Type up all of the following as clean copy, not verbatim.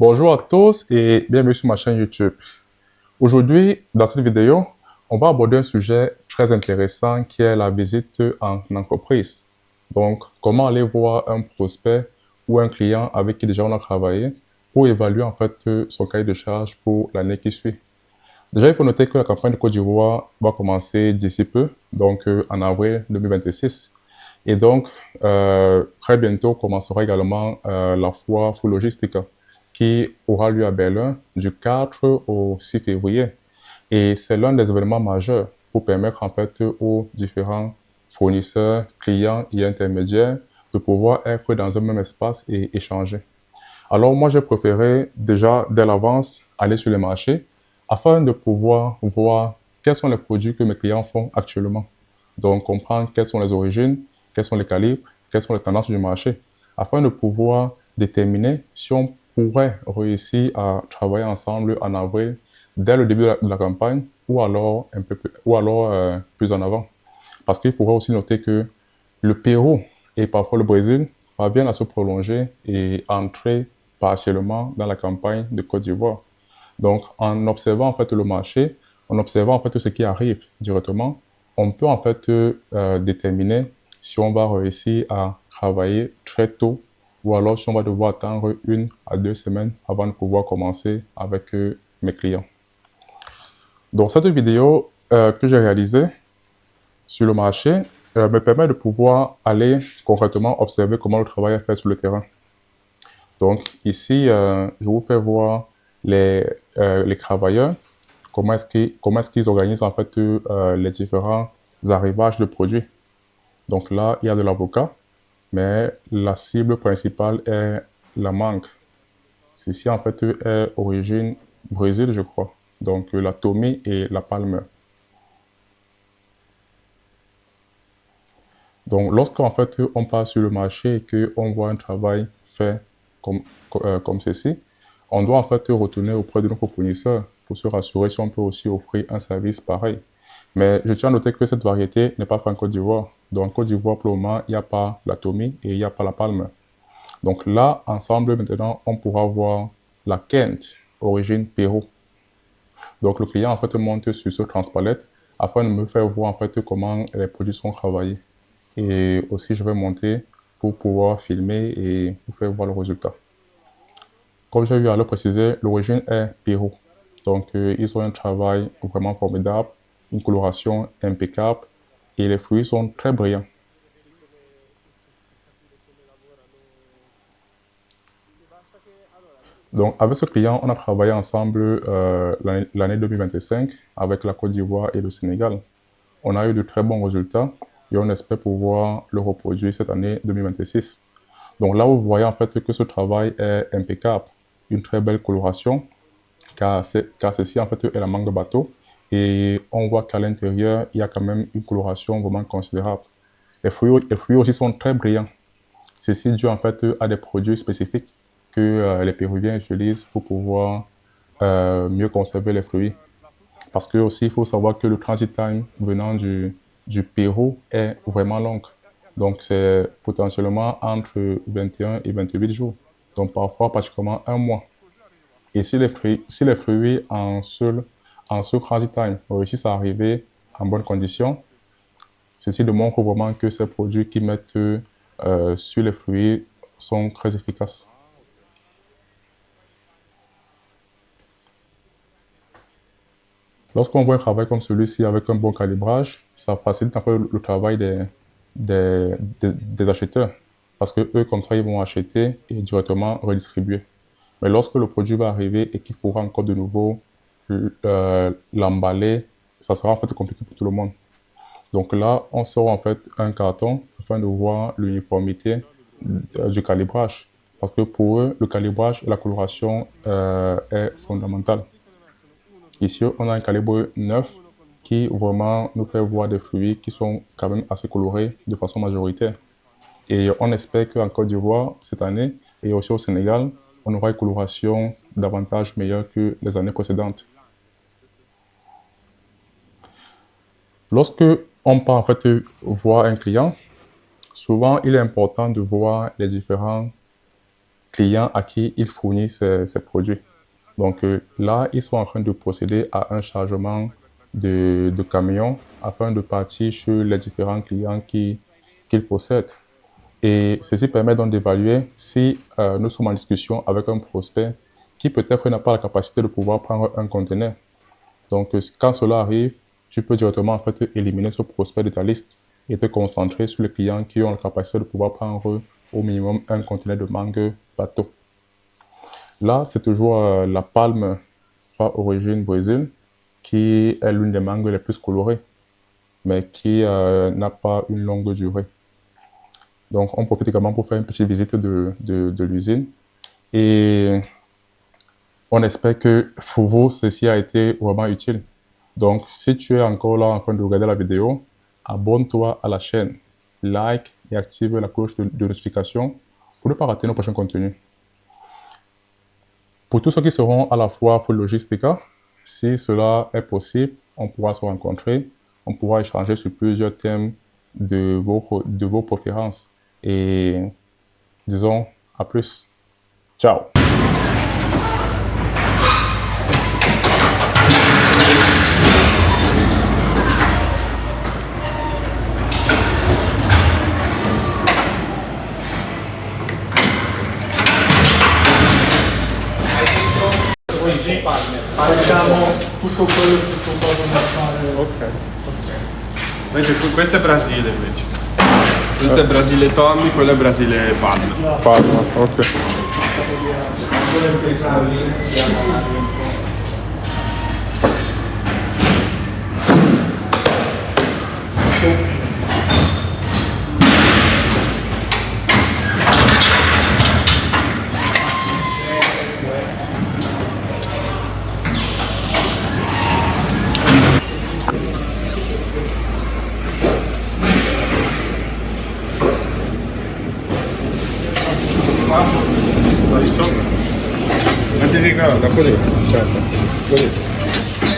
Bonjour à tous et bienvenue sur ma chaîne YouTube. Aujourd'hui, dans cette vidéo, on va aborder un sujet très intéressant qui est la visite en entreprise. Donc, comment aller voir un prospect ou un client avec qui déjà on a travaillé pour évaluer en fait son cahier de charge pour l'année qui suit. Déjà, il faut noter que la campagne de Côte d'Ivoire va commencer d'ici peu, donc en avril 2026. Et donc, très bientôt commencera également la foire Full Logistique qui aura lieu à Berlin du 4 au 6 février. Et c'est l'un des événements majeurs pour permettre en fait aux différents fournisseurs, clients et intermédiaires de pouvoir être dans un même espace et échanger. Alors moi, j'ai préféré déjà dès l'avance aller sur les marchés afin de pouvoir voir quels sont les produits que mes clients font actuellement. Donc comprendre quelles sont les origines, quels sont les calibres, quelles sont les tendances du marché, afin de pouvoir déterminer si on pourrait réussir à travailler ensemble en avril dès le début de la campagne ou alors un peu plus, ou alors plus en avant. Parce qu'il faudra aussi noter que le Pérou et parfois le Brésil parviennent à se prolonger et entrer partiellement dans la campagne de Côte d'Ivoire. Donc, en observant en fait le marché, en observant en fait ce qui arrive directement, on peut en fait déterminer si on va réussir à travailler très tôt ou alors si on va devoir attendre 1 à 2 semaines avant de pouvoir commencer avec mes clients. Donc, cette vidéo que j'ai réalisée sur le marché me permet de pouvoir aller concrètement observer comment le travail est fait sur le terrain. Donc ici, je vous fais voir les travailleurs, comment est-ce qu'ils organisent en fait les différents arrivages de produits. Donc là, il y a de l'avocat, mais la cible principale est la mangue. Ceci en fait est origine Brésil, je crois. Donc la tomie et la palme. Donc, lorsqu'en fait on passe sur le marché et qu'on voit un travail fait comme, comme ceci, on doit en fait retourner auprès de notre fournisseur pour se rassurer si on peut aussi offrir un service pareil. Mais je tiens à noter que cette variété n'est pas faite en Côte d'Ivoire. Donc, en Côte d'Ivoire, pour le moment, il n'y a pas la tomie et il n'y a pas la palme. Donc là, ensemble, maintenant, on pourra voir la Kent, origine Pérou. Donc, le client, en fait, monte sur ce transpalette afin de me faire voir, en fait, comment les produits sont travaillés. Et aussi, je vais monter pour pouvoir filmer et vous faire voir le résultat. Comme j'ai eu à le préciser, l'origine est Pérou. Donc, ils ont un travail vraiment formidable, une coloration impeccable et les fruits sont très brillants. Donc, avec ce client, on a travaillé ensemble l'année 2025 avec la Côte d'Ivoire et le Sénégal. On a eu de très bons résultats et on espère pouvoir le reproduire cette année 2026. Donc là, vous voyez en fait que ce travail est impeccable, une très belle coloration, car ceci en fait est la mangue de bateau. Et on voit qu'à l'intérieur, il y a quand même une coloration vraiment considérable. Les fruits aussi sont très brillants. Ceci dû en fait à des produits spécifiques que les Péruviens utilisent pour pouvoir mieux conserver les fruits. Parce que aussi, il faut savoir que le transit time venant du Pérou est vraiment long. Donc, c'est potentiellement entre 21 et 28 jours. Donc, parfois, pratiquement un mois. Et si les fruits en ce transit time réussissent à arriver en bonnes conditions, ceci démontre vraiment que ces produits qui mettent sur les fruits sont très efficaces. Lorsqu'on voit un travail comme celui-ci avec un bon calibrage, ça facilite en fait le travail des acheteurs. Parce que eux, comme ça, ils vont acheter et directement redistribuer. Mais lorsque le produit va arriver et qu'il faudra encore de nouveau l'emballer, ça sera en fait compliqué pour tout le monde. Donc là, on sort en fait un carton afin de voir l'uniformité du calibrage. Parce que pour eux, le calibrage et la coloration est fondamental. Ici, on a un calibre 9 qui vraiment nous fait voir des fruits qui sont quand même assez colorés de façon majoritaire. Et on espère qu'en Côte d'Ivoire, cette année, et aussi au Sénégal, on aura une coloration davantage meilleure que les années précédentes. Lorsque on part en fait voir un client, souvent il est important de voir les différents clients à qui il fournit ses produits. Donc là, ils sont en train de procéder à un chargement de camions afin de partir sur les différents clients qu'ils possèdent. Et ceci permet donc d'évaluer si nous sommes en discussion avec un prospect qui peut-être n'a pas la capacité de pouvoir prendre un conteneur. Donc, quand cela arrive, tu peux directement en fait éliminer ce prospect de ta liste et te concentrer sur les clients qui ont la capacité de pouvoir prendre au minimum un conteneur de mangue bateau. Là, c'est toujours la palme soit origine Brésil qui est l'une des mangues les plus colorées, mais qui n'a pas une longue durée. Donc, on profite également pour faire une petite visite de l'usine. Et on espère que pour vous, ceci a été vraiment utile. Donc, si tu es encore là en train de regarder la vidéo, abonne-toi à la chaîne, like et active la cloche de notification pour ne pas rater nos prochains contenus. Pour tous ceux qui seront à la fois full logistica, si cela est possible, on pourra se rencontrer, on pourra échanger sur plusieurs thèmes de vos préférences. Et disons, à plus. Ciao. Così facciamo tutto quello che possono fare. Ok. Invece questo è Brasile invece. Questo è Brasile Tommy, quello è Brasile Palma. Palma, ok. Da così, certo. Così.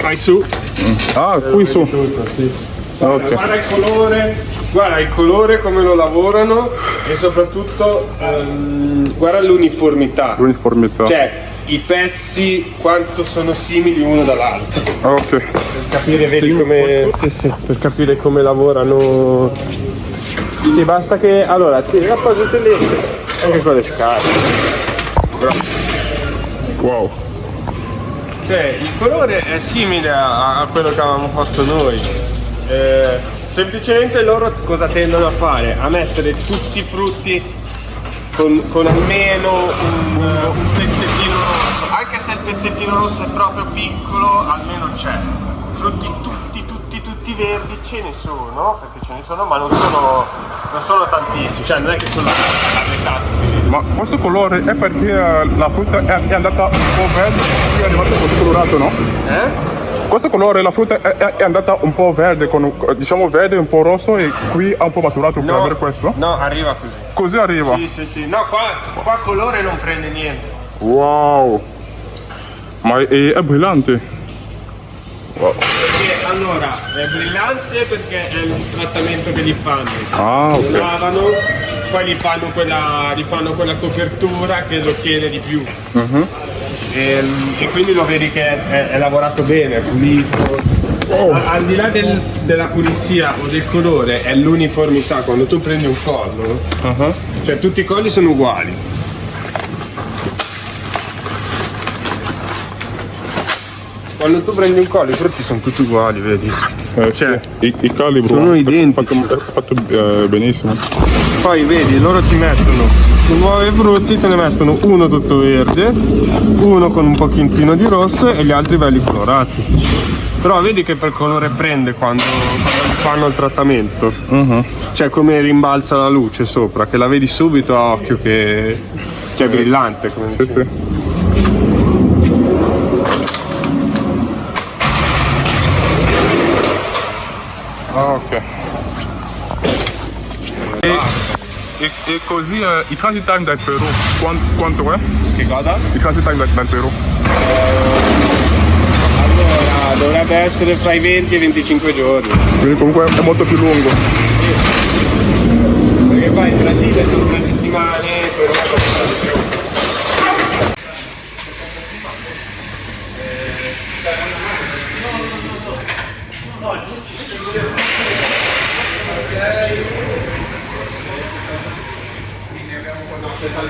Vai su. Ah, qui su. Sì. Ok. Guarda il colore come lo lavorano e soprattutto guarda l'uniformità. L'uniformità. Cioè i pezzi quanto sono simili uno dall'altro. Ok. Per capire, vedi come. Sì, per capire come lavorano. Sì, basta che. Allora, appoggiate lì anche con le scarpe. Wow. Cioè, il colore è simile a quello che avevamo fatto noi. Semplicemente loro cosa tendono a fare? A mettere tutti i frutti con almeno un pezzettino rosso. Anche se il pezzettino rosso è proprio piccolo, almeno c'è. Frutti tutti verdi ce ne sono, perché ce ne sono, ma non sono tantissimi, cioè non è che sono a metà tutti verdi. Ma questo colore è perché la frutta è andata un po' verde e è arrivato così colorato, no? Questo colore, la frutta è andata un po' verde, diciamo verde, un po' rosso e qui ha un po' maturato per avere questo? No, arriva così. Così arriva? Sì. No, qua colore non prende niente. Wow. Ma è brillante. Wow. Perché allora è brillante perché è il trattamento che gli fanno. Ah, ok. Lo lavano, poi gli fanno quella copertura che lo tiene di più. E quindi lo vedi che è lavorato bene, è pulito. Al di là della pulizia o del colore è l'uniformità. Quando tu prendi un collo, cioè tutti i colli sono uguali. Quando tu prendi un collo i frutti sono tutti uguali, vedi? Cioè, il calibro sono identici. È fatto benissimo. Poi vedi, loro ti mettono su nuovi frutti, te ne mettono uno tutto verde, uno con un pochettino di rosso e gli altri belli colorati. Però vedi che per colore prende quando fanno il trattamento. Cioè come rimbalza la luce sopra, che la vedi subito a occhio che è brillante. Come Sì. Ah, ok. E così il transit time dal Perù quanto è? Che cosa? Il transit time dal Perù? Allora, dovrebbe essere fra i 20 e i 25 giorni. Quindi comunque è molto più lungo. Perché poi in Brasile sono 3 settimane, però No, giù ci quindi abbiamo quando aspetta il